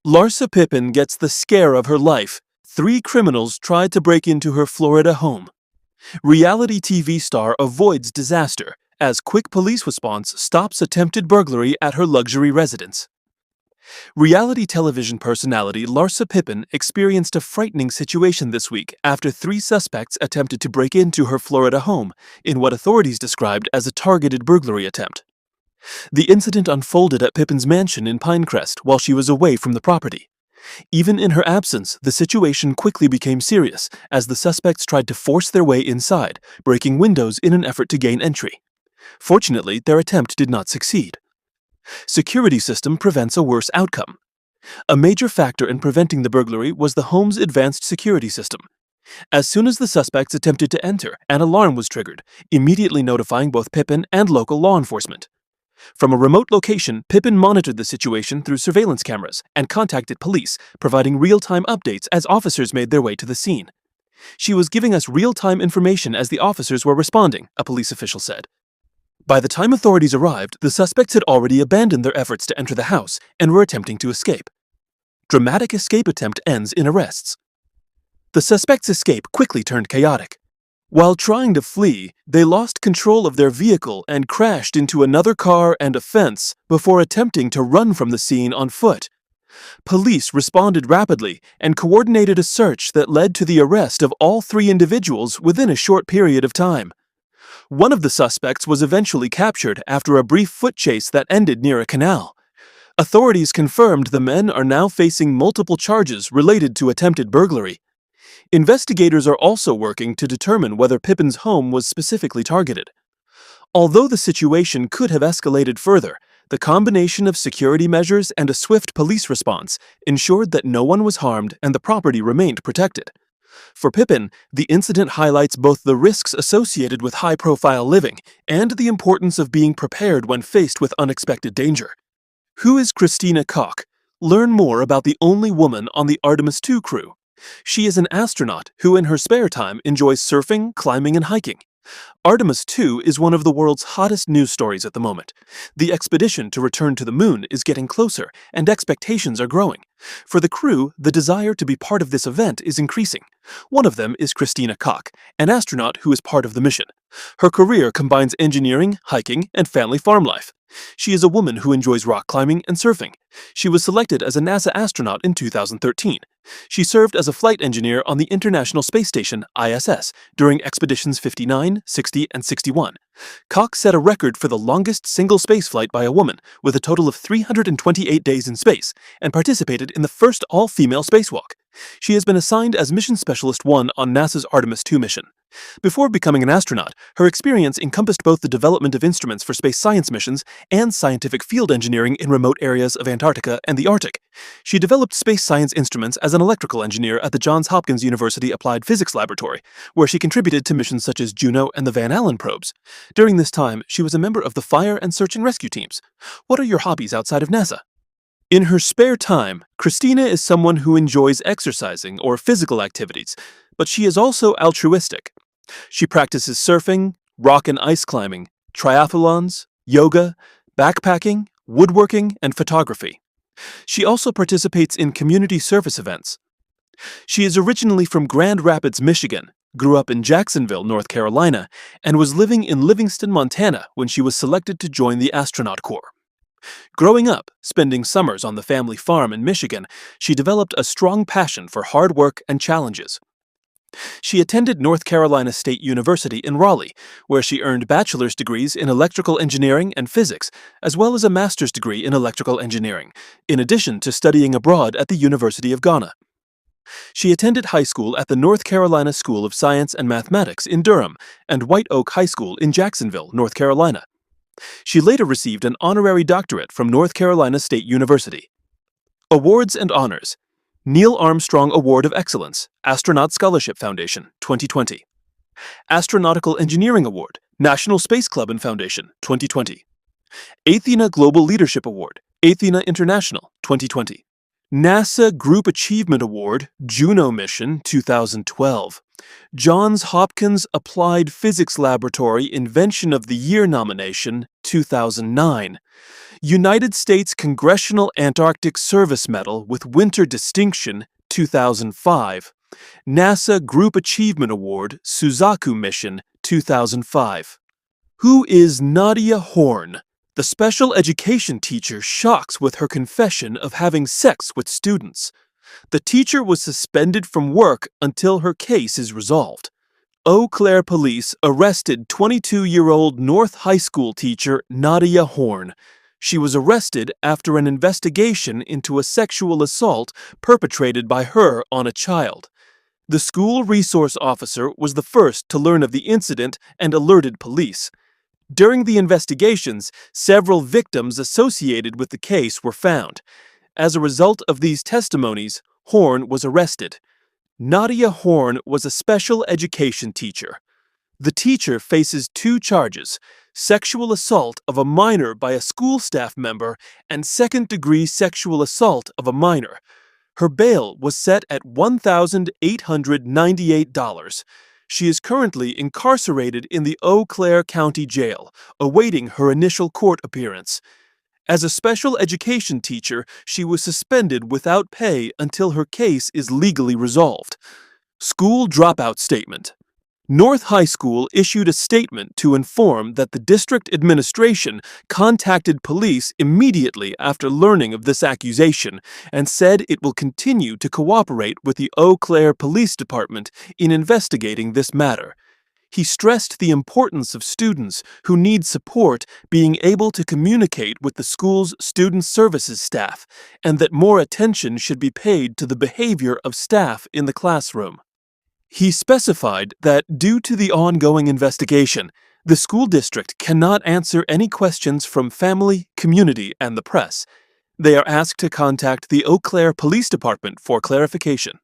Larsa Pippen gets the scare of her life. 3 criminals tried to break into her Florida home. Reality TV star avoids disaster as quick police response stops attempted burglary at her luxury residence. Reality television personality Larsa Pippen experienced a frightening situation this week after 3 suspects attempted to break into her Florida home in what authorities described as a targeted burglary attempt. The incident unfolded at Pippen's mansion in Pinecrest while she was away from the property. Even in her absence, the situation quickly became serious as the suspects tried to force their way inside, breaking windows in an effort to gain entry. Fortunately, their attempt did not succeed. Security system prevents a worse outcome. A major factor in preventing the burglary was the home's advanced security system. As soon as the suspects attempted to enter, an alarm was triggered, immediately notifying both Pippen and local law enforcement. From a remote location, Pippen monitored the situation through surveillance cameras and contacted police, providing real-time updates as officers made their way to the scene. She was giving us real-time information as the officers were responding, a police official said. By the time authorities arrived, the suspects had already abandoned their efforts to enter the house and were attempting to escape. Dramatic escape attempt ends in arrests. The suspects' escape quickly turned chaotic. While trying to flee, they lost control of their vehicle and crashed into another car and a fence before attempting to run from the scene on foot. Police responded rapidly and coordinated a search that led to the arrest of all 3 individuals within a short period of time. One of the suspects was eventually captured after a brief foot chase that ended near a canal. Authorities confirmed the men are now facing multiple charges related to attempted burglary. Investigators are also working to determine whether Pippen's home was specifically targeted. Although the situation could have escalated further, the combination of security measures and a swift police response ensured that no one was harmed and the property remained protected. For Pippen, the incident highlights both the risks associated with high-profile living and the importance of being prepared when faced with unexpected danger. Who is Christina Koch? Learn more about the only woman on the Artemis II crew. She is an astronaut who in her spare time enjoys surfing, climbing, and hiking. Artemis II is one of the world's hottest news stories at the moment. The expedition to return to the moon is getting closer, and expectations are growing. For the crew, the desire to be part of this event is increasing. One of them is Christina Koch, an astronaut who is part of the mission. Her career combines engineering, hiking, and family farm life. She is a woman who enjoys rock climbing and surfing. She was selected as a NASA astronaut in 2013. She served as a flight engineer on the International Space Station, ISS, during Expeditions 59, 60, and 61. Koch set a record for the longest single spaceflight by a woman, with a total of 328 days in space, and participated in the first all-female spacewalk. She has been assigned as Mission Specialist 1 on NASA's Artemis II mission. Before becoming an astronaut, her experience encompassed both the development of instruments for space science missions and scientific field engineering in remote areas of Antarctica and the Arctic. She developed space science instruments as an electrical engineer at the Johns Hopkins University Applied Physics Laboratory, where she contributed to missions such as Juno and the Van Allen probes. During this time, she was a member of the fire and search and rescue teams. What are your hobbies outside of NASA? In her spare time, Christina is someone who enjoys exercising or physical activities, but she is also altruistic. She practices surfing, rock and ice climbing, triathlons, yoga, backpacking, woodworking, and photography. She also participates in community service events. She is originally from Grand Rapids, Michigan, grew up in Jacksonville, North Carolina, and was living in Livingston, Montana when she was selected to join the astronaut corps. Growing up, spending summers on the family farm in Michigan, she developed a strong passion for hard work and challenges. She attended North Carolina State University in Raleigh, where she earned bachelor's degrees in electrical engineering and physics, as well as a master's degree in electrical engineering, in addition to studying abroad at the University of Ghana. She attended high school at the North Carolina School of Science and Mathematics in Durham and White Oak High School in Jacksonville, North Carolina. She later received an honorary doctorate from North Carolina State University. Awards and honors: Neil Armstrong Award of Excellence, Astronaut Scholarship Foundation, 2020. Astronautical Engineering Award, National Space Club and Foundation, 2020. Athena Global Leadership Award, Athena International, 2020. NASA Group Achievement Award, Juno Mission, 2012. Johns Hopkins Applied Physics Laboratory Invention of the Year nomination, 2009. United States Congressional Antarctic Service Medal with Winter Distinction, 2005. NASA Group Achievement Award, Suzaku Mission, 2005. Who is Nadia Horn? The special education teacher shocks with her confession of having sex with students. The teacher was suspended from work until her case is resolved. Eau Claire police arrested 22-year-old North High School teacher Nadia Horn. She was arrested after an investigation into a sexual assault perpetrated by her on a child. The school resource officer was the first to learn of the incident and alerted police. During the investigations, several victims associated with the case were found. As a result of these testimonies, Horn was arrested. Nadia Horn was a special education teacher. The teacher faces 2 charges: sexual assault of a minor by a school staff member and second-degree sexual assault of a minor. Her bail was set at $1,898. She is currently incarcerated in the Eau Claire County Jail, awaiting her initial court appearance. As a special education teacher, she was suspended without pay until her case is legally resolved. School dropout statement. North High School issued a statement to inform that the district administration contacted police immediately after learning of this accusation and said it will continue to cooperate with the Eau Claire Police Department in investigating this matter. He stressed the importance of students who need support being able to communicate with the school's student services staff and that more attention should be paid to the behavior of staff in the classroom. He specified that due to the ongoing investigation, the school district cannot answer any questions from family, community, and the press. They are asked to contact the Eau Claire Police Department for clarification.